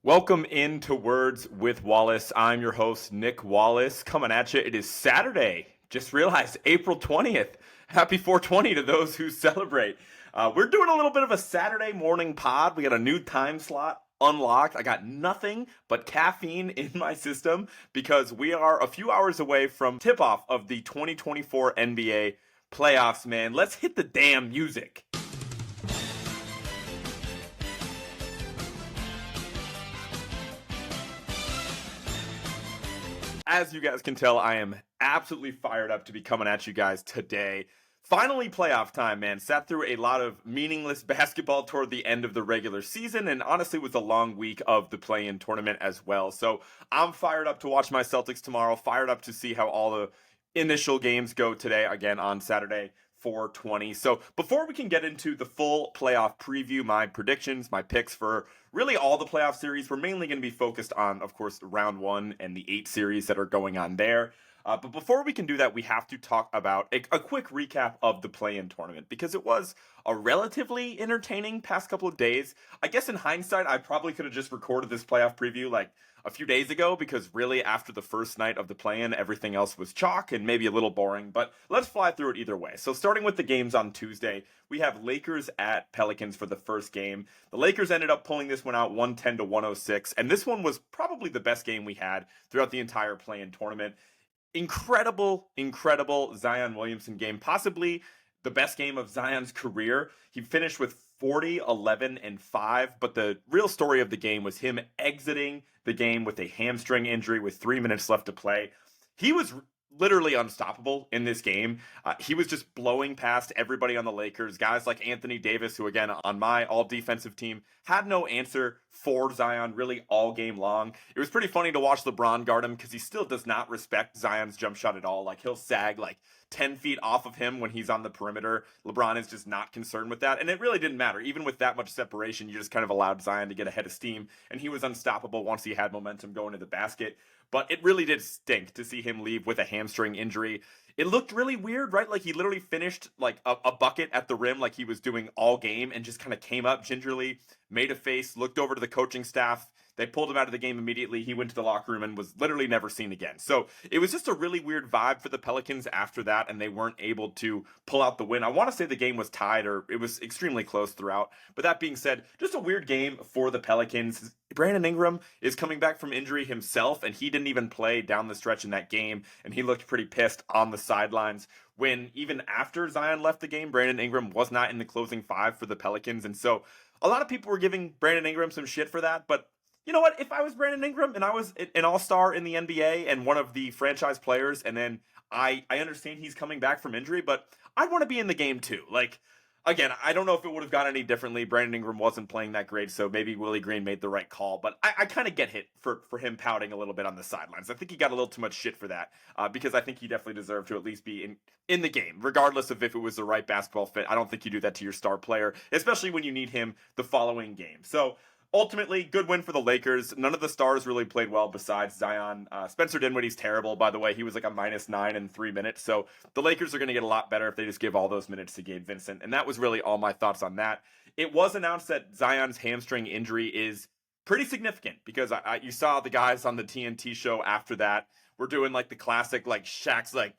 Welcome into Words with Wallace. I'm your host, Nick Wallace, coming at you. It is Saturday. Just realized April 20th. Happy 420 to those who celebrate. We're doing a little bit of a Saturday morning pod. We got a new time slot unlocked. I got nothing but caffeine in my system because we are a few hours away from tip-off of the 2024 NBA playoffs, man. Let's hit the damn music. As you guys can tell, I am absolutely fired up to be coming at you guys today. Finally, playoff time, man. Sat through a lot of meaningless basketball toward the end of the regular season, and honestly, was a long week of the play-in tournament as well. So I'm fired up to watch my Celtics tomorrow. Fired up to see how all the initial games go today, again on Saturday. 420. So before we can get into the full playoff preview, my predictions, my picks for really all the playoff series, we're mainly going to be focused on, of course, round one and the 8 series that are going on there. But before we can do that, we have to talk about a quick recap of the play-in tournament because it was a relatively entertaining past couple of days. I guess in hindsight, I probably could have just recorded this playoff preview like a few days ago because really after the first night of the play-in, everything else was chalk and maybe a little boring, but let's fly through it either way. So starting with the games on Tuesday, we have Lakers at Pelicans for the first game. The Lakers ended up pulling this one out 110 to 106, and this one was probably the best game we had throughout the entire play-in tournament. Incredible Zion Williamson game, possibly the best game of Zion's career. He finished with 40, 11, and 5, but the real story of the game was him exiting the game with a hamstring injury with 3 minutes left to play. He was literally unstoppable in this game. He was just blowing past everybody on the Lakers. Guys like Anthony Davis, who again on my all defensive team had no answer for Zion really all game long. It was pretty funny to watch LeBron guard him because he still does not respect Zion's jump shot at all. Like he'll sag like 10 feet off of him when he's on the perimeter. LeBron is just not concerned with that. And it really didn't matter. Even with that much separation, you just kind of allowed Zion to get ahead of steam. And he was unstoppable once he had momentum going to the basket. But it really did stink to see him leave with a hamstring injury. It looked really weird, right? Like he literally finished like a bucket at the rim like he was doing all game and just kind of came up gingerly, made a face, looked over to the coaching staff. They pulled him out of the game immediately. He went to the locker room and was literally never seen again. So it was just a really weird vibe for the Pelicans after that, and they weren't able to pull out the win. I want to say the game was tied or it was extremely close throughout. But that being said, just a weird game for the Pelicans. Brandon Ingram is coming back from injury himself, and he didn't even play down the stretch in that game, and he looked pretty pissed on the sidelines when even after Zion left the game, Brandon Ingram was not in the closing five for the Pelicans. And so a lot of people were giving Brandon Ingram some shit for that, but you know what? If I was Brandon Ingram and I was an all-star in the NBA and one of the franchise players, and then I understand he's coming back from injury, but I'd want to be in the game too. Like, again, I don't know if it would have gone any differently. Brandon Ingram wasn't playing that great, so maybe Willie Green made the right call. But I kind of get hit for him pouting a little bit on the sidelines. I think he got a little too much shit for that because I think he definitely deserved to at least be in the game, regardless of if it was the right basketball fit. I don't think you do that to your star player, especially when you need him the following game. So ultimately, good win for the Lakers. None of the stars really played well besides Zion. Spencer Dinwiddie's terrible, by the way. He was like a -9 in 3 minutes. So the Lakers are going to get a lot better if they just give all those minutes to Gabe Vincent. And that was really all my thoughts on that. It was announced that Zion's hamstring injury is pretty significant because you saw the guys on the TNT show after that were doing like the classic, like Shaq's like,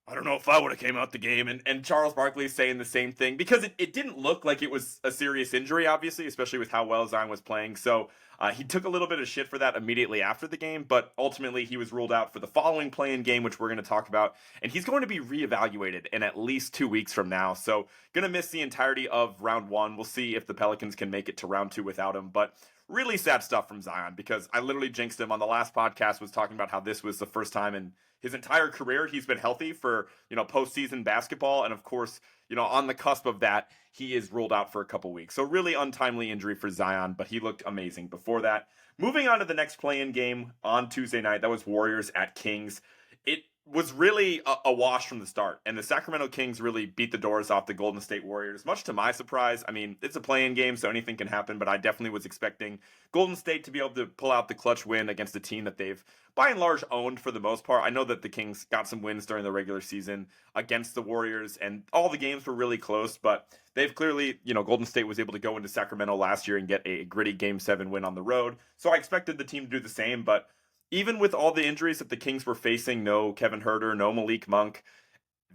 I don't know if I would have came out the game. And Charles Barkley is saying the same thing because it didn't look like it was a serious injury, obviously, especially with how well Zion was playing. So he took a little bit of shit for that immediately after the game, but ultimately he was ruled out for the following play-in game, which we're going to talk about. And he's going to be reevaluated in at least 2 weeks from now. So going to miss the entirety of round one. We'll see if the Pelicans can make it to round two without him. But really sad stuff from Zion because I literally jinxed him on the last podcast, was talking about how this was the first time in his entire career he's been healthy for, postseason basketball. And of course, on the cusp of that, he is ruled out for a couple weeks. So really untimely injury for Zion, but he looked amazing before that. Moving on to the next play-in game on Tuesday night, that was Warriors at Kings. It was really a wash from the start. And the Sacramento Kings really beat the doors off the Golden State Warriors, much to my surprise. I mean, it's a play-in game, so anything can happen, but I definitely was expecting Golden State to be able to pull out the clutch win against a team that they've, by and large, owned for the most part. I know that the Kings got some wins during the regular season against the Warriors, and all the games were really close, but they've clearly, Golden State was able to go into Sacramento last year and get a gritty Game 7 win on the road. So I expected the team to do the same, but even with all the injuries that the Kings were facing, no Kevin Herter, no Malik Monk,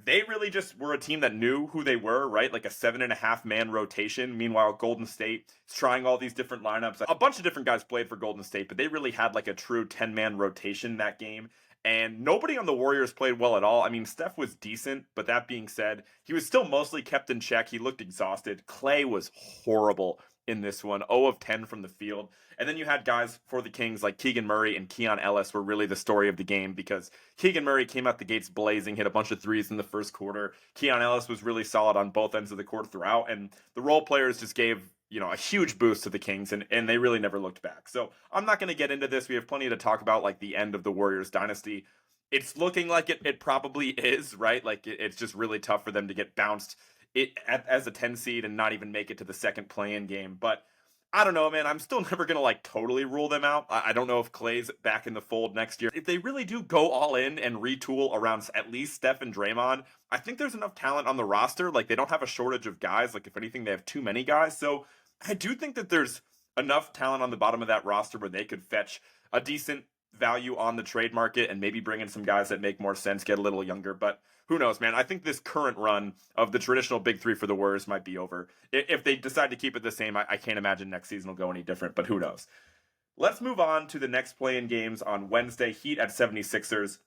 they really just were a team that knew who they were, right? Like a 7.5 man rotation. Meanwhile, Golden State is trying all these different lineups. A bunch of different guys played for Golden State, but they really had like a true 10-man rotation that game. And nobody on the Warriors played well at all. I mean, Steph was decent, but that being said, he was still mostly kept in check. He looked exhausted. Clay was horrible in this one, 0 of 10 from the field. And then you had guys for the Kings like Keegan Murray and Keon Ellis were really the story of the game because Keegan Murray came out the gates blazing, hit a bunch of threes in the first quarter. Keon Ellis was really solid on both ends of the court throughout, and the role players just gave a huge boost to the Kings, and they really never looked back. So I'm not going to get into this. We have plenty to talk about, like the end of the Warriors dynasty. It's looking like it probably is, right? Like it's just really tough for them to get bounced as a 10 seed and not even make it to the second play-in game. But I don't know, man. I'm still never going to like totally rule them out. I don't know if Clay's back in the fold next year. If they really do go all in and retool around at least Steph and Draymond, I think there's enough talent on the roster. Like they don't have a shortage of guys. Like if anything, they have too many guys. So I do think that there's enough talent on the bottom of that roster where they could fetch a decent value on the trade market and maybe bring in some guys that make more sense, get a little younger. But who knows, man? I think this current run of the traditional big three for the Warriors might be over. If they decide to keep it the same, I can't imagine next season will go any different, but who knows? Let's move on to the next play-in games on Wednesday. Heat at 76ers.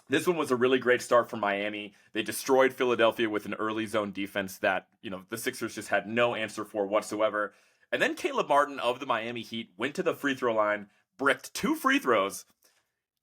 This one was a really great start for Miami. They destroyed Philadelphia with an early zone defense that, the Sixers just had no answer for whatsoever. And then Caleb Martin of the Miami Heat went to the free throw line, bricked 2 free throws.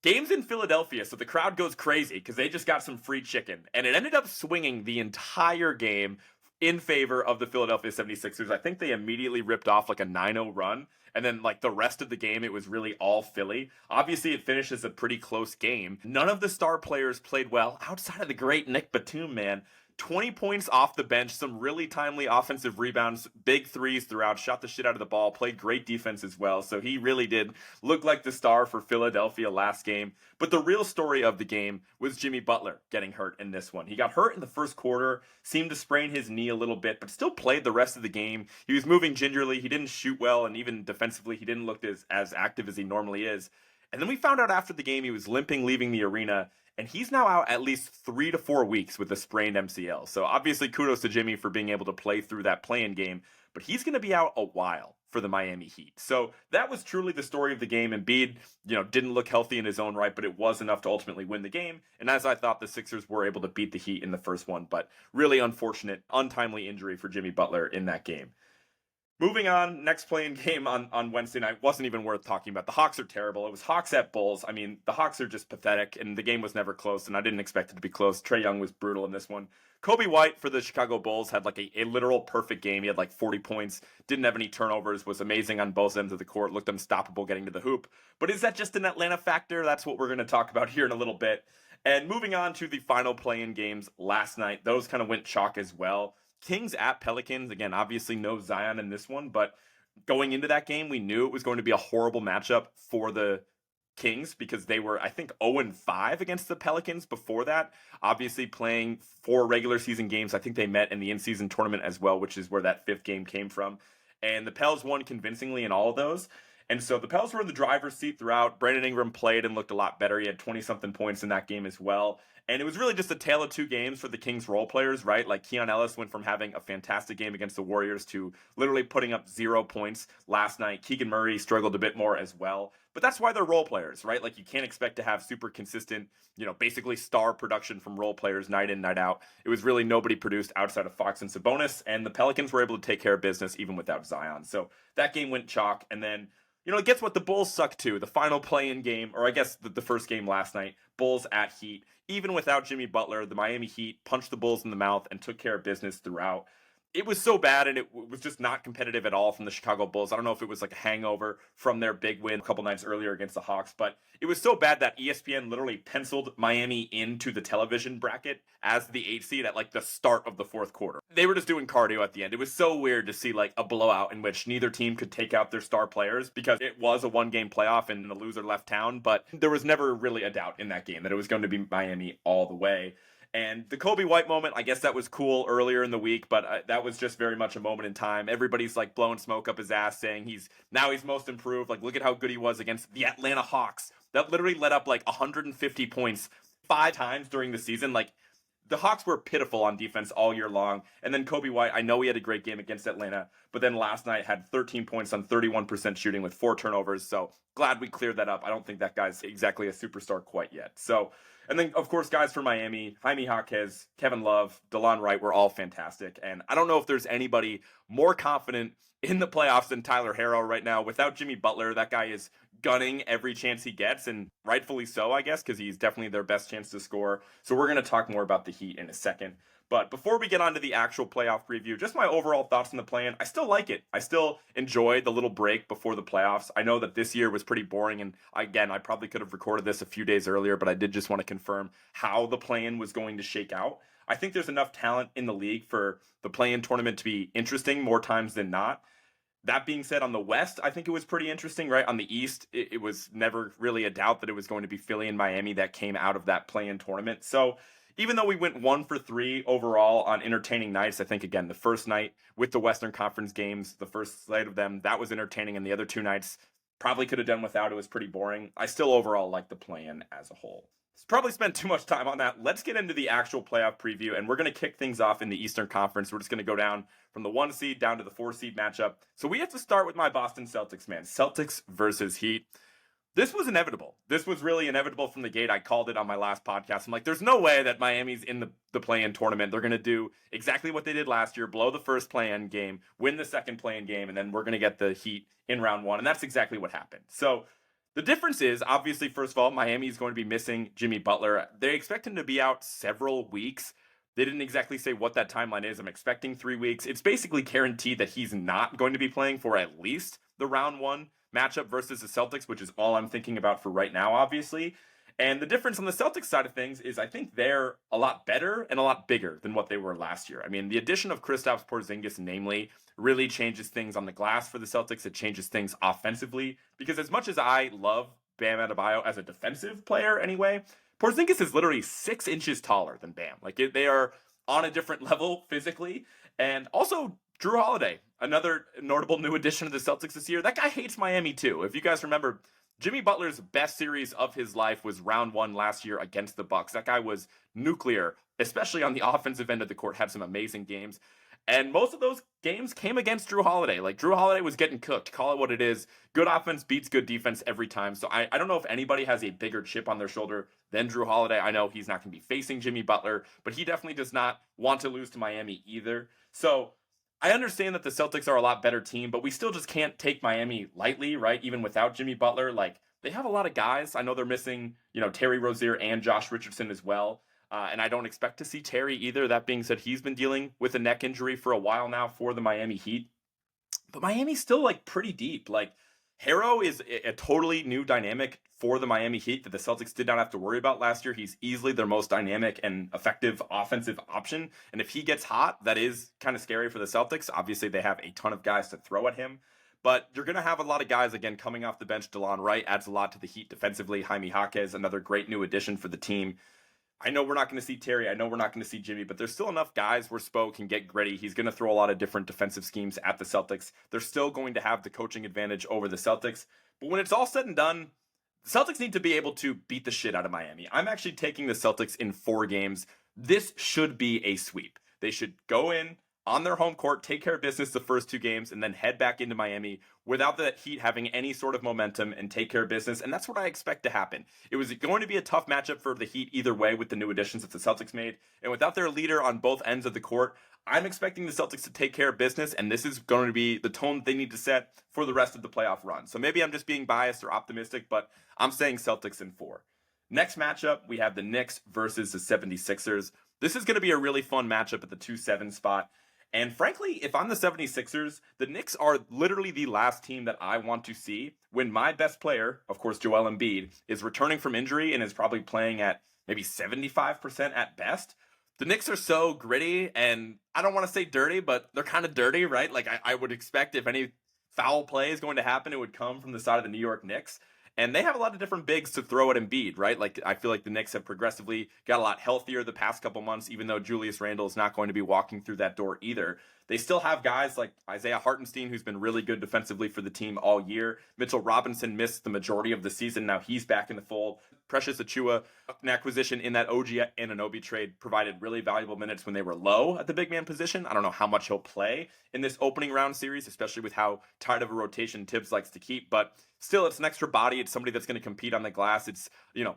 Game's in Philadelphia, so the crowd goes crazy because they just got some free chicken. And it ended up swinging the entire game in favor of the Philadelphia 76ers. I think they immediately ripped off like a 9-0 run. And then like the rest of the game, it was really all Philly. Obviously, it finishes a pretty close game. None of the star players played well outside of the great Nick Batum, man. 20 points off the bench, some really timely offensive rebounds, big threes throughout, shot the shit out of the ball, played great defense as well. So he really did look like the star for Philadelphia last game. But the real story of the game was Jimmy Butler getting hurt in this one. He got hurt in the first quarter, seemed to sprain his knee a little bit, but still played the rest of the game. He was moving gingerly, he didn't shoot well, and even defensively, he didn't look as active as he normally is. And then we found out after the game he was limping leaving the arena, and he's now out at least 3 to 4 weeks with a sprained MCL. So obviously kudos to Jimmy for being able to play through that play-in game, but he's going to be out a while for the Miami Heat. So that was truly the story of the game. Embiid, didn't look healthy in his own right, but it was enough to ultimately win the game. And as I thought, the Sixers were able to beat the Heat in the first one, but really unfortunate, untimely injury for Jimmy Butler in that game. Moving on, next playing game on Wednesday night wasn't even worth talking about. The Hawks are terrible. It was Hawks at Bulls. I mean, the Hawks are just pathetic, and the game was never close, and I didn't expect it to be close. Trae Young was brutal in this one. Kobe White for the Chicago Bulls had like a literal perfect game. He had like 40 points, didn't have any turnovers, was amazing on both ends of the court, looked unstoppable getting to the hoop. But is that just an Atlanta factor? That's what we're going to talk about here in a little bit. And moving on to the final play-in games last night, those kind of went chalk as well. Kings at Pelicans, again, obviously no Zion in this one, but going into that game, we knew it was going to be a horrible matchup for the Kings because they were, I think, 0-5 against the Pelicans before that. Obviously playing 4 regular season games. I think they met in the in-season tournament as well, which is where that 5th game came from. And the Pels won convincingly in all of those. And so the Pels were in the driver's seat throughout. Brandon Ingram played and looked a lot better. He had 20-something points in that game as well. And it was really just a tale of 2 games for the Kings role players, right? Like Keon Ellis went from having a fantastic game against the Warriors to literally putting up 0 points last night. Keegan Murray struggled a bit more as well. But that's why they're role players, right? Like you can't expect to have super consistent, basically star production from role players night in, night out. It was really nobody produced outside of Fox and Sabonis, and the Pelicans were able to take care of business even without Zion. So that game went chalk, and then it gets what the Bulls suck to. The final play-in game, or I guess the first game last night, Bulls at Heat. Even without Jimmy Butler, the Miami Heat punched the Bulls in the mouth and took care of business throughout. it was so bad, and it was just not competitive at all from the Chicago Bulls. I don't know if it was like a hangover from their big win a couple nights earlier against the Hawks, but it was so bad that ESPN literally penciled Miami into the television bracket as the 8th seed at like the start of the fourth quarter. They were just doing cardio at the end. It was so weird to see like a blowout in which neither team could take out their star players because it was a one-game playoff and the loser left town, but there was never really a doubt in that game that it was going to be Miami all the way. And the Kobe White moment, I guess that was cool earlier in the week, but that was just very much a moment in time. Everybody's like blowing smoke up his ass, saying he's most improved. Like, look at how good he was against the Atlanta Hawks. That literally let up like 150 points 5 times during the season. Like, the Hawks were pitiful on defense all year long. And then Kobe White, I know he had a great game against Atlanta, but then last night had 13 points on 31% shooting with 4 turnovers. So glad we cleared that up. I don't think that guy's exactly a superstar quite yet. So, and then, of course, guys for Miami, Jaime Jaquez, Kevin Love, DeLon Wright were all fantastic. And I don't know if there's anybody more confident in the playoffs than Tyler Herro right now. Without Jimmy Butler, that guy is gunning every chance he gets, and rightfully so, I guess, because he's definitely their best chance to score. So we're going to talk more about the Heat in a second. But before we get on to the actual playoff preview, just my overall thoughts on the play-in. I still like it. I still enjoy the little break before the playoffs. I know that this year was pretty boring, and again, I probably could have recorded this a few days earlier, but I did just want to confirm how the play-in was going to shake out. I think there's enough talent in the league for the play-in tournament to be interesting more times than not. That being said, on the West, I think it was pretty interesting, right? On the East, it was never really a doubt that it was going to be Philly and Miami that came out of that play-in tournament. So even though we went 1 for 3 overall on entertaining nights, I think, again, the first night with the Western Conference games, the first slate of them, that was entertaining, and the other 2 nights probably could have done without. It was pretty boring. I still overall like the play-in as a whole. Probably spent too much time on that. Let's get into the actual playoff preview, and we're going to kick things off in the Eastern Conference. We're just going to go down from the 1 seed down to the 4 seed matchup. So we have to start with my Boston Celtics, man. Celtics versus Heat. This was inevitable. This was really inevitable from the gate. I called it on my last podcast. I'm like, there's no way that Miami's in the play-in tournament. They're going to do exactly what they did last year, blow the first play-in game, win the second play-in game, and then we're going to get the Heat in round 1. And that's exactly what happened. So the difference is, obviously, first of all, Miami is going to be missing Jimmy Butler. They expect him to be out several weeks. They didn't exactly say what that timeline is. I'm expecting 3 weeks. It's basically guaranteed that he's not going to be playing for at least the round 1 matchup versus the Celtics, which is all I'm thinking about for right now, obviously. And the difference on the Celtics side of things is I think they're a lot better and a lot bigger than what they were last year. I mean, the addition of Kristaps Porzingis, namely, really changes things on the glass for the Celtics. It changes things offensively because as much as I love Bam Adebayo as a defensive player anyway, Porzingis is literally 6 inches taller than Bam. Like, they are on a different level physically. And also, Drew Holiday, another notable new addition to the Celtics this year. That guy hates Miami too. If you guys remember, Jimmy Butler's best series of his life was round 1 last year against the Bucks. That guy was nuclear, especially on the offensive end of the court, had some amazing games. And most of those games came against Drew Holiday. Like, Drew Holiday was getting cooked. Call it what it is. Good offense beats good defense every time. So I don't know if anybody has a bigger chip on their shoulder than Drew Holiday. I know he's not going to be facing Jimmy Butler, but he definitely does not want to lose to Miami either. So I understand that the Celtics are a lot better team, but we still just can't take Miami lightly, right? Even without Jimmy Butler, like, they have a lot of guys. I know they're missing, Terry Rozier and Josh Richardson as well. And I don't expect to see Terry either. That being said, he's been dealing with a neck injury for a while now for the Miami Heat. But Miami's still, like, pretty deep. Like, Harrow is a totally new dynamic for the Miami Heat that the Celtics did not have to worry about last year. He's easily their most dynamic and effective offensive option. And if he gets hot, that is kind of scary for the Celtics. Obviously, they have a ton of guys to throw at him. But you're going to have a lot of guys, again, coming off the bench. DeLon Wright adds a lot to the Heat defensively. Jaime Jaquez, another great new addition for the team. I know we're not going to see Terry. I know we're not going to see Jimmy, but there's still enough guys where Spo can get gritty. He's going to throw a lot of different defensive schemes at the Celtics. They're still going to have the coaching advantage over the Celtics. But when it's all said and done, the Celtics need to be able to beat the shit out of Miami. I'm actually taking the Celtics in 4 games. This should be a sweep. They should go in on their home court, take care of business the first 2 games, and then head back into Miami without the Heat having any sort of momentum and take care of business. And that's what I expect to happen. It was going to be a tough matchup for the Heat either way with the new additions that the Celtics made. And without their leader on both ends of the court, I'm expecting the Celtics to take care of business, and this is going to be the tone they need to set for the rest of the playoff run. So maybe I'm just being biased or optimistic, but I'm saying Celtics in 4. Next matchup, we have the Knicks versus the 76ers. This is going to be a really fun matchup at the 2-7 spot. And frankly, if I'm the 76ers, the Knicks are literally the last team that I want to see when my best player, of course, Joel Embiid, is returning from injury and is probably playing at maybe 75% at best. The Knicks are so gritty, and I don't want to say dirty, but they're kind of dirty, right? Like, I would expect if any foul play is going to happen, it would come from the side of the New York Knicks. And they have a lot of different bigs to throw at Embiid, right? Like, I feel like the Knicks have progressively got a lot healthier the past couple months, even though Julius Randle is not going to be walking through that door either. They still have guys like Isaiah Hartenstein, who's been really good defensively for the team all year. Mitchell Robinson missed the majority of the season. Now he's back in the fold. Precious Achua, an acquisition in that OG Anunoby trade, provided really valuable minutes when they were low at the big man position. I don't know how much he'll play in this opening round series, especially with how tight of a rotation Tibbs likes to keep. But still, it's an extra body. It's somebody that's going to compete on the glass. It's,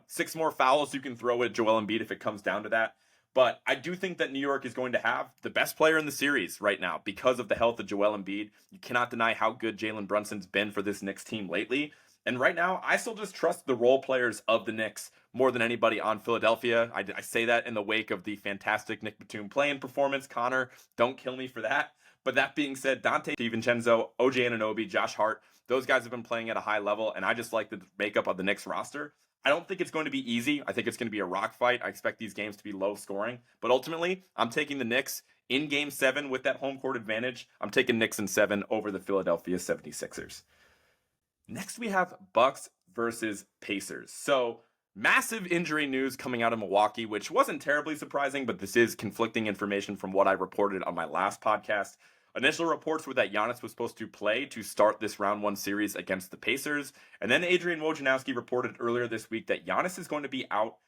6 more fouls you can throw at Joel Embiid if it comes down to that. But I do think that New York is going to have the best player in the series right now because of the health of Joel Embiid. You cannot deny how good Jalen Brunson's been for this Knicks team lately. And right now, I still just trust the role players of the Knicks more than anybody on Philadelphia. I say that in the wake of the fantastic Nick Batum playing performance. Connor, don't kill me for that. But that being said, Dante DiVincenzo, OG Anunoby, Josh Hart, those guys have been playing at a high level, and I just like the makeup of the Knicks roster. I don't think it's going to be easy. I think it's going to be a rock fight. I expect these games to be low scoring. But ultimately, I'm taking the Knicks in Game 7 with that home court advantage. I'm taking Knicks in 7 over the Philadelphia 76ers. Next, we have Bucks versus Pacers. So, massive injury news coming out of Milwaukee, which wasn't terribly surprising, but this is conflicting information from what I reported on my last podcast. Initial reports were that Giannis was supposed to play to start this round 1 series against the Pacers. And then Adrian Wojnarowski reported earlier this week that Giannis is going to be out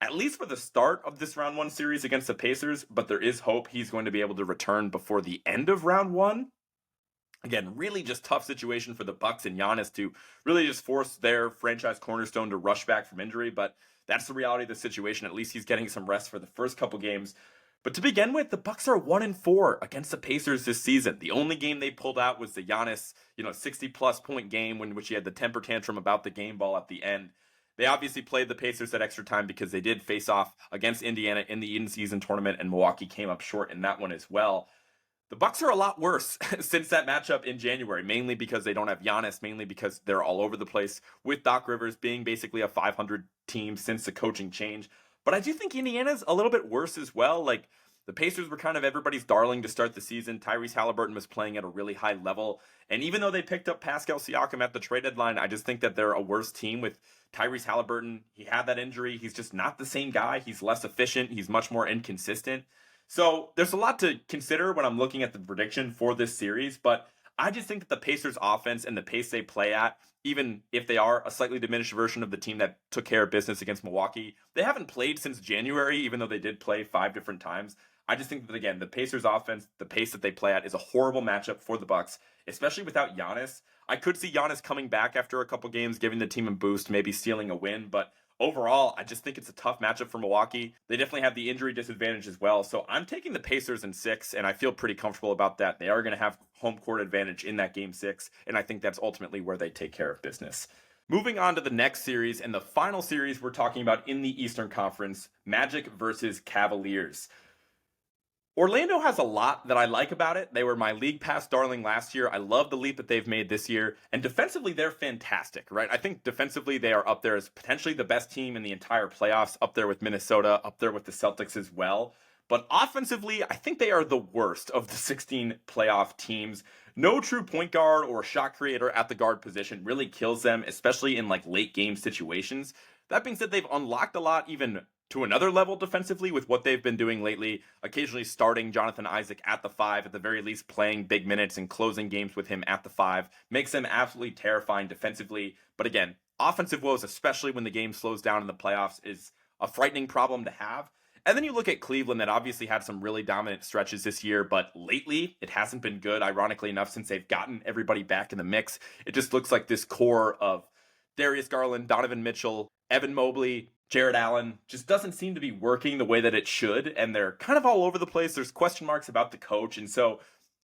at least for the start of this round 1 series against the Pacers, but there is hope he's going to be able to return before the end of round 1. Again, really just tough situation for the Bucks and Giannis to really just force their franchise cornerstone to rush back from injury, but that's the reality of the situation. At least he's getting some rest for the first couple games. But to begin with, the Bucks are 1-4 against the Pacers this season. The only game they pulled out was the Giannis, 60-plus point game in which he had the temper tantrum about the game ball at the end. They obviously played the Pacers at extra time because they did face off against Indiana in the in-season tournament, and Milwaukee came up short in that one as well. The Bucks are a lot worse since that matchup in January, mainly because they don't have Giannis, mainly because they're all over the place, with Doc Rivers being basically a 500 team since the coaching change. But I do think Indiana's a little bit worse as well. Like, the Pacers were kind of everybody's darling to start the season. Tyrese Halliburton was playing at a really high level. And even though they picked up Pascal Siakam at the trade deadline, I just think that they're a worse team with Tyrese Halliburton. He had that injury. He's just not the same guy. He's less efficient. He's much more inconsistent. So there's a lot to consider when I'm looking at the prediction for this series. But I just think that the Pacers offense and the pace they play at, even if they are a slightly diminished version of the team that took care of business against Milwaukee, they haven't played since January, even though they did play 5 different times. I just think that, again, the Pacers offense, the pace that they play at, is a horrible matchup for the Bucks, especially without Giannis. I could see Giannis coming back after a couple games, giving the team a boost, maybe stealing a win, but overall, I just think it's a tough matchup for Milwaukee. They definitely have the injury disadvantage as well, so I'm taking the Pacers in 6, and I feel pretty comfortable about that. They are going to have home court advantage in that Game 6, and I think that's ultimately where they take care of business. Moving on to the next series, and the final series we're talking about in the Eastern Conference, Magic versus Cavaliers. Orlando has a lot that I like about it. They were my league pass darling last year. I love the leap that they've made this year. And defensively, they're fantastic, right? I think defensively, they are up there as potentially the best team in the entire playoffs, up there with Minnesota, up there with the Celtics as well. But offensively, I think they are the worst of the 16 playoff teams. No true point guard or shot creator at the guard position really kills them, especially in late game situations. That being said, they've unlocked a lot even to another level defensively with what they've been doing lately, occasionally starting Jonathan Isaac at the 5, at the very least playing big minutes and closing games with him at the 5, makes them absolutely terrifying defensively. But again, offensive woes, especially when the game slows down in the playoffs, is a frightening problem to have. And then you look at Cleveland that obviously had some really dominant stretches this year, but lately it hasn't been good, ironically enough, since they've gotten everybody back in the mix. It just looks like this core of Darius Garland, Donovan Mitchell, Evan Mobley, Jared Allen just doesn't seem to be working the way that it should, and they're kind of all over the place. There's question marks about the coach, and so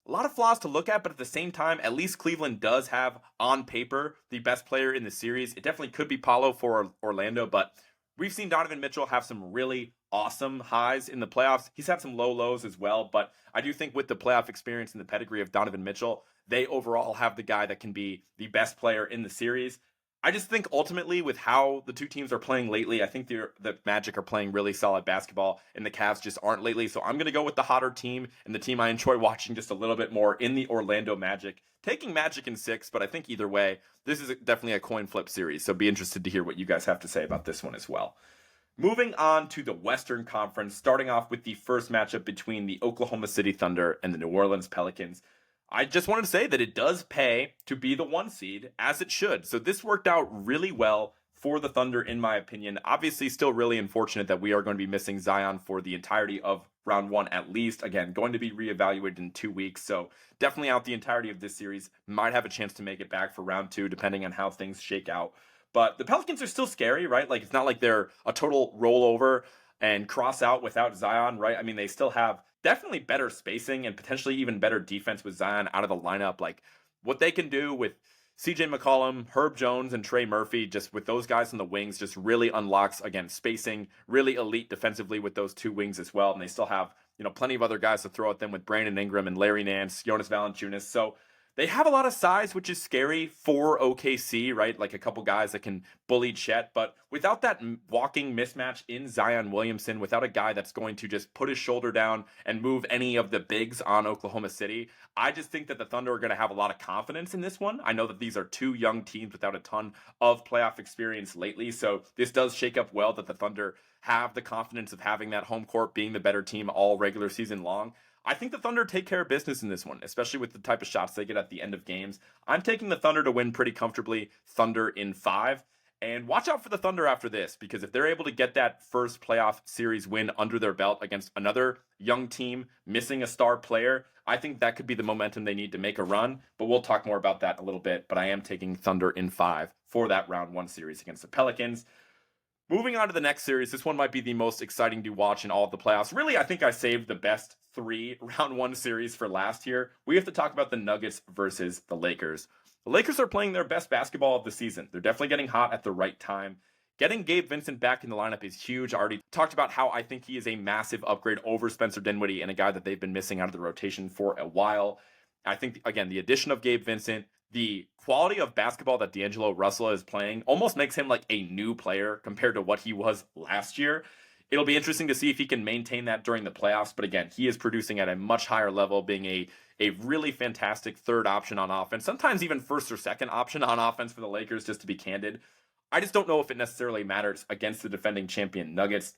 a lot of flaws to look at, but at the same time, at least Cleveland does have, on paper, the best player in the series. It definitely could be Paolo for Orlando, but We've seen Donovan Mitchell have some really awesome highs in the playoffs. He's had some low lows as well, but I do think with the playoff experience and the pedigree of Donovan Mitchell, they overall have the guy that can be the best player in the series. I just think ultimately with how the two teams are playing lately, I think the Magic are playing really solid basketball and the Cavs just aren't lately. So I'm going to go with the hotter team and the team I enjoy watching just a little bit more in the Orlando Magic. Taking Magic in 6, but I think either way, this is definitely a coin flip series. So be interested to hear what you guys have to say about this one as well. Moving on to the Western Conference, starting off with the first matchup between the Oklahoma City Thunder and the New Orleans Pelicans. I just wanted to say that it does pay to be the 1 seed, as it should. So this worked out really well for the Thunder, in my opinion. Obviously, still really unfortunate that we are going to be missing Zion for the entirety of round 1 at least. Again, going to be reevaluated in 2 weeks. So definitely out the entirety of this series. Might have a chance to make it back for round 2, depending on how things shake out. But the Pelicans are still scary, right? Like, it's not like they're a total rollover and cross out without Zion, right? I mean, they still have definitely better spacing and potentially even better defense with Zion out of the lineup. Like, what they can do with CJ McCollum, Herb Jones, and Trey Murphy, just with those guys in the wings, just really unlocks, again, spacing, really elite defensively with those 2 wings as well. And they still have, plenty of other guys to throw at them with Brandon Ingram and Larry Nance, Jonas Valanciunas. So they have a lot of size, which is scary for OKC, right? Like a couple guys that can bully Chet, but without that walking mismatch in Zion Williamson, without a guy that's going to just put his shoulder down and move any of the bigs on Oklahoma City, I just think that the Thunder are going to have a lot of confidence in this one. I know that these are 2 young teams without a ton of playoff experience lately, so this does shake up well that the Thunder have the confidence of having that home court, being the better team all regular season long. I think the Thunder take care of business in this one, especially with the type of shots they get at the end of games. I'm taking the Thunder to win pretty comfortably, Thunder in 5. And watch out for the Thunder after this, because if they're able to get that first playoff series win under their belt against another young team missing a star player, I think that could be the momentum they need to make a run. But we'll talk more about that in a little bit. But I am taking Thunder in 5 for that round 1 series against the Pelicans. Moving on to the next series, this one might be the most exciting to watch in all of the playoffs. Really, I think I saved the best 3 round 1 series for last year. We have to talk about the Nuggets versus the Lakers. The Lakers are playing their best basketball of the season. They're definitely getting hot at the right time. Getting Gabe Vincent back in the lineup is huge. I already talked about how I think he is a massive upgrade over Spencer Dinwiddie and a guy that they've been missing out of the rotation for a while. I think, again, the addition of Gabe Vincent, the quality of basketball that D'Angelo Russell is playing almost makes him like a new player compared to what he was last year. It'll be interesting to see if he can maintain that during the playoffs. But again, he is producing at a much higher level, being a really fantastic third option on offense, sometimes even first or second option on offense for the Lakers, just to be candid. I just don't know if it necessarily matters against the defending champion Nuggets.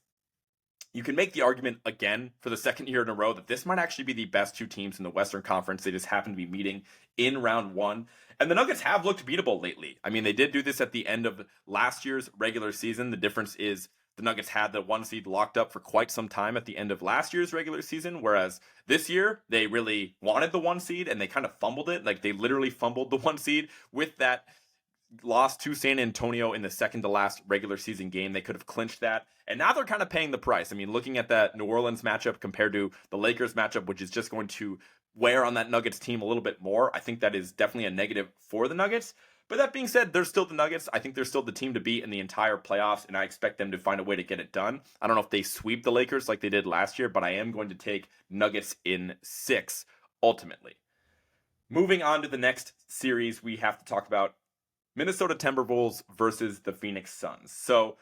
You can make the argument again for the second year in a row that this might actually be the best 2 teams in the Western Conference. They just happen to be meeting in round 1. And the Nuggets have looked beatable lately. I mean, they did do this at the end of last year's regular season. The difference is the Nuggets had the 1 seed locked up for quite some time at the end of last year's regular season, whereas this year they really wanted the 1 seed and they kind of fumbled it. Like, they literally fumbled the 1 seed with that loss to San Antonio in the second to last regular season game. They could have clinched that. And now they're kind of paying the price. I mean, looking at that New Orleans matchup compared to the Lakers matchup, which is just going to wear on that Nuggets team a little bit more, I think that is definitely a negative for the Nuggets. But that being said, they're still the Nuggets. I think they're still the team to beat in the entire playoffs, and I expect them to find a way to get it done. I don't know if they sweep the Lakers like they did last year, but I am going to take Nuggets in 6 ultimately. Moving on to the next series, we have to talk about Minnesota Timberwolves versus the Phoenix Suns. So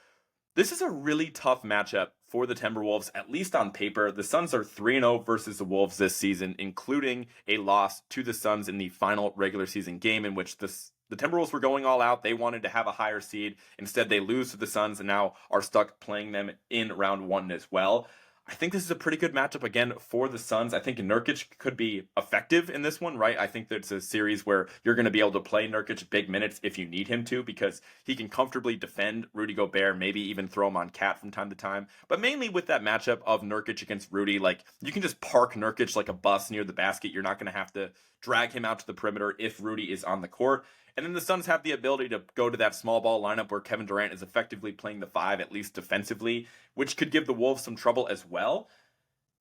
this is a really tough matchup for the Timberwolves, at least on paper. The Suns are 3-0 versus the Wolves this season, including a loss to the Suns in the final regular season game in which the Timberwolves were going all out. They wanted to have a higher seed. Instead, they lose to the Suns and now are stuck playing them in round 1 as well. I think this is a pretty good matchup again for the Suns. I think Nurkic could be effective in this one, right? I think that's a series where you're going to be able to play Nurkic big minutes if you need him to, because he can comfortably defend Rudy Gobert, maybe even throw him on Cat from time to time. But mainly with that matchup of Nurkic against Rudy, like, you can just park Nurkic like a bus near the basket. You're not going to have to drag him out to the perimeter if Rudy is on the court. And then the Suns have the ability to go to that small ball lineup where Kevin Durant is effectively playing the 5, at least defensively, which could give the Wolves some trouble as well.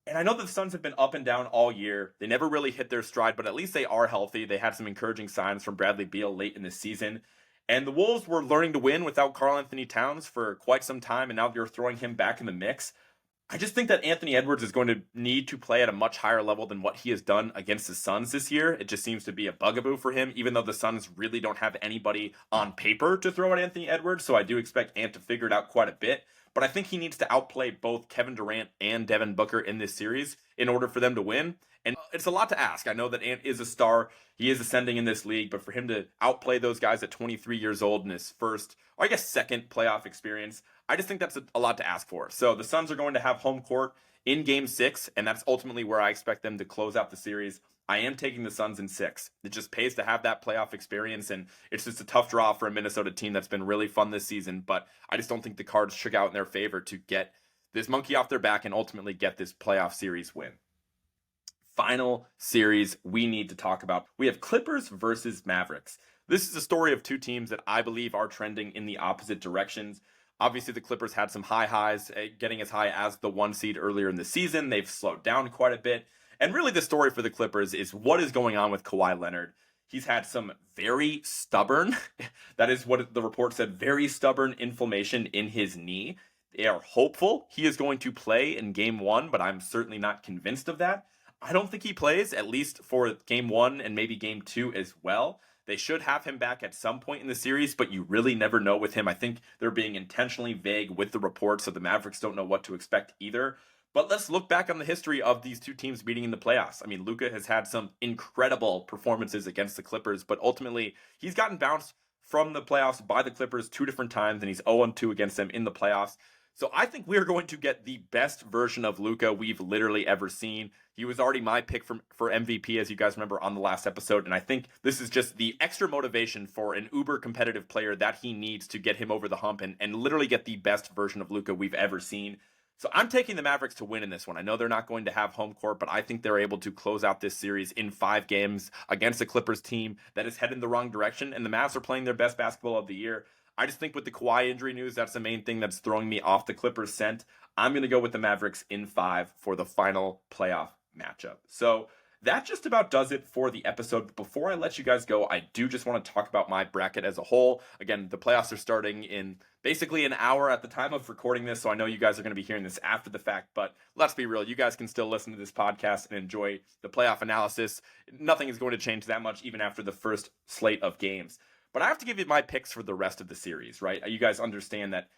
And I know that the Suns have been up and down all year. They never really hit their stride, but at least they are healthy. They had some encouraging signs from Bradley Beal late in the season. And the Wolves were learning to win without Karl Anthony Towns for quite some time, and now they're throwing him back in the mix. I just think that Anthony Edwards is going to need to play at a much higher level than what he has done against the Suns this year. It just seems to be a bugaboo for him, even though the Suns really don't have anybody on paper to throw at Anthony Edwards. So I do expect Ant to figure it out quite a bit. But I think he needs to outplay both Kevin Durant and Devin Booker in this series in order for them to win. And it's a lot to ask. I know that Ant is a star. He is ascending in this league, but for him to outplay those guys at 23 years old in his first, or I guess second playoff experience, I just think that's a lot to ask for. So the Suns are going to have home court in game 6, and that's ultimately where I expect them to close out the series. I am taking the Suns in 6. It just pays to have that playoff experience, and it's just a tough draw for a Minnesota team that's been really fun this season, but I just don't think the cards shook out in their favor to get this monkey off their back and ultimately get this playoff series win. Final series we need to talk about. We have Clippers versus Mavericks. This is a story of two teams that I believe are trending in the opposite directions. Obviously, the Clippers had some high highs, getting as high as the 1 seed earlier in the season. They've slowed down quite a bit. And really the story for the Clippers is what is going on with Kawhi Leonard. He's had some very stubborn, that is what the report said, very stubborn inflammation in his knee. They are hopeful he is going to play in game 1, but I'm certainly not convinced of that. I don't think he plays, at least for game 1 and maybe game 2 as well. They should have him back at some point in the series, but you really never know with him. I think they're being intentionally vague with the reports, so the Mavericks don't know what to expect either. But let's look back on the history of these two teams meeting in the playoffs. I mean, Luka has had some incredible performances against the Clippers, but ultimately he's gotten bounced from the playoffs by the Clippers 2 different times, and he's 0-2 against them in the playoffs. So I think we're going to get the best version of Luka we've literally ever seen. He was already my pick for MVP, as you guys remember on the last episode, and I think this is just the extra motivation for an uber competitive player that he needs to get him over the hump and literally get the best version of Luka we've ever seen. So I'm taking the Mavericks to win in this one. I know they're not going to have home court, but I think they're able to close out this series in 5 games against a Clippers team that is headed in the wrong direction, and the Mavs are playing their best basketball of the year. I just think with the Kawhi injury news, that's the main thing that's throwing me off the Clippers scent. I'm going to go with the Mavericks in 5 for the final playoff matchup. So that just about does it for the episode. Before I let you guys go, I do just want to talk about my bracket as a whole. Again, the playoffs are starting in basically an hour at the time of recording this, so I know you guys are going to be hearing this after the fact, but let's be real. You guys can still listen to this podcast and enjoy the playoff analysis. Nothing is going to change that much even after the first slate of games. But I have to give you my picks for the rest of the series, right? You guys understand that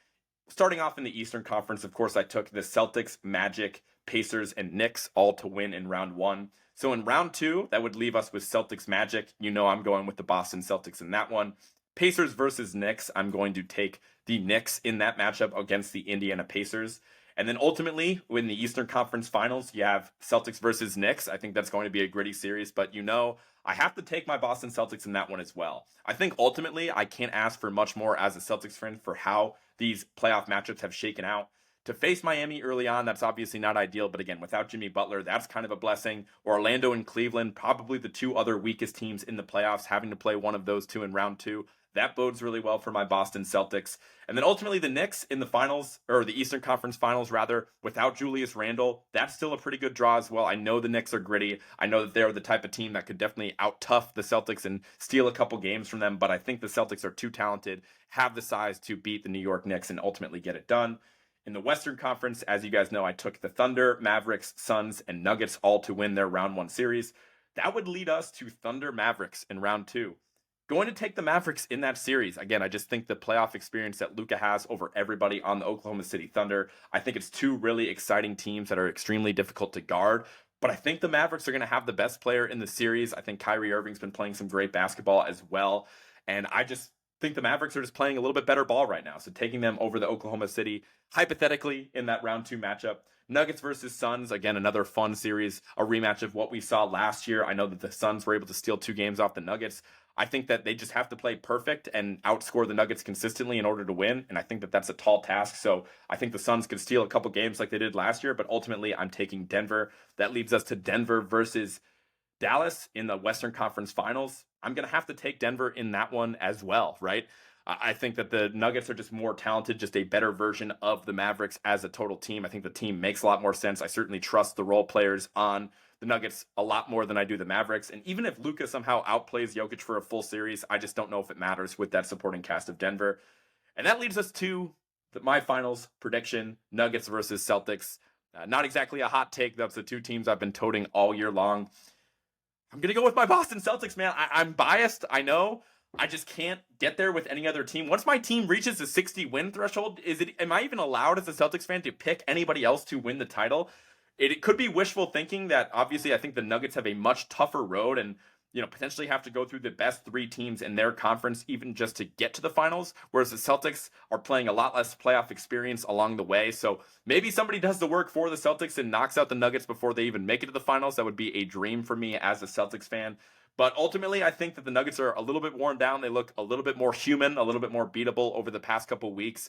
starting off in the Eastern Conference, of course, I took the Celtics, Magic, Pacers, and Knicks all to win in round 1. So in round 2, that would leave us with Celtics, Magic. You know I'm going with the Boston Celtics in that one. Pacers versus Knicks, I'm going to take the Knicks in that matchup against the Indiana Pacers. And then ultimately, in the Eastern Conference Finals, you have Celtics versus Knicks. I think that's going to be a gritty series, but you know, I have to take my Boston Celtics in that one as well. I think ultimately, I can't ask for much more as a Celtics fan for how these playoff matchups have shaken out. To face Miami early on, that's obviously not ideal, but again, without Jimmy Butler, that's kind of a blessing. Orlando and Cleveland, probably the 2 other weakest teams in the playoffs, having to play one of those 2 in round 2. That bodes really well for my Boston Celtics. And then ultimately the Knicks in the finals, or the Eastern Conference Finals rather, without Julius Randle, that's still a pretty good draw as well. I know the Knicks are gritty. I know that they're the type of team that could definitely out-tough the Celtics and steal a couple games from them, but I think the Celtics are too talented, have the size to beat the New York Knicks and ultimately get it done. In the Western Conference, as you guys know, I took the Thunder, Mavericks, Suns, and Nuggets all to win their round 1 series. That would lead us to Thunder Mavericks in round 2. Going to take the Mavericks in that series. Again, I just think the playoff experience that Luka has over everybody on the Oklahoma City Thunder, I think it's 2 really exciting teams that are extremely difficult to guard. But I think the Mavericks are going to have the best player in the series. I think Kyrie Irving's been playing some great basketball as well. And I just think the Mavericks are just playing a little bit better ball right now. So taking them over the Oklahoma City, hypothetically, in that round 2 matchup. Nuggets versus Suns, again, another fun series, a rematch of what we saw last year. I know that the Suns were able to steal 2 games off the Nuggets. I think that they just have to play perfect and outscore the Nuggets consistently in order to win, and I think that that's a tall task. So I think the Suns could steal a couple games like they did last year, but ultimately I'm taking Denver. That leads us to Denver versus Dallas in the Western Conference Finals. I'm going to have to take Denver in that one as well, right? I think that the Nuggets are just more talented, just a better version of the Mavericks as a total team. I think the team makes a lot more sense. I certainly trust the role players on the Nuggets a lot more than I do the Mavericks. And even if Luka somehow outplays Jokic for a full series, I just don't know if it matters with that supporting cast of Denver. And that leads us to my finals prediction, Nuggets versus Celtics. Not exactly a hot take. That's the two teams I've been toting all year long. I'm going to go with my Boston Celtics, man. I'm biased, I know. I just can't get there with any other team. Once my team reaches the 60 win threshold, am I even allowed as a Celtics fan to pick anybody else to win the title? It could be wishful thinking that obviously I think the Nuggets have a much tougher road and potentially have to go through the best three teams in their conference even just to get to the finals, whereas the Celtics are playing a lot less playoff experience along the way. So maybe somebody does the work for the Celtics and knocks out the Nuggets before they even make it to the finals. That would be a dream for me as a Celtics fan. But ultimately, I think that the Nuggets are a little bit worn down. They look a little bit more human, a little bit more beatable over the past couple weeks.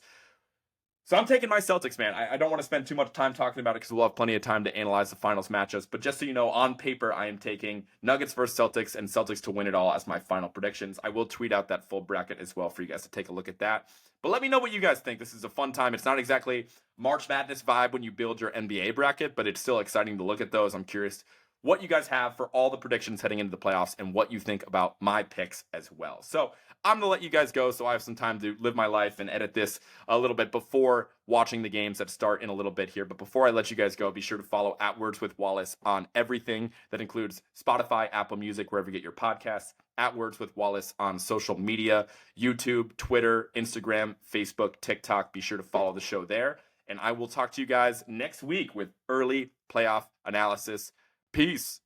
So I'm taking my Celtics, man. I don't want to spend too much time talking about it because we'll have plenty of time to analyze the finals matchups. But just so you know, on paper, I am taking Nuggets versus Celtics and Celtics to win it all as my final predictions. I will tweet out that full bracket as well for you guys to take a look at that. But let me know what you guys think. This is a fun time. It's not exactly March Madness vibe when you build your NBA bracket, but it's still exciting to look at those. I'm curious what you guys have for all the predictions heading into the playoffs and what you think about my picks as well. So I'm going to let you guys go so I have some time to live my life and edit this a little bit before watching the games that start in a little bit here. But before I let you guys go, be sure to follow @WordsWithWallace on everything. That includes Spotify, Apple Music, wherever you get your podcasts, @WordsWithWallace on social media, YouTube, Twitter, Instagram, Facebook, TikTok. Be sure to follow the show there. And I will talk to you guys next week with early playoff analysis. Peace.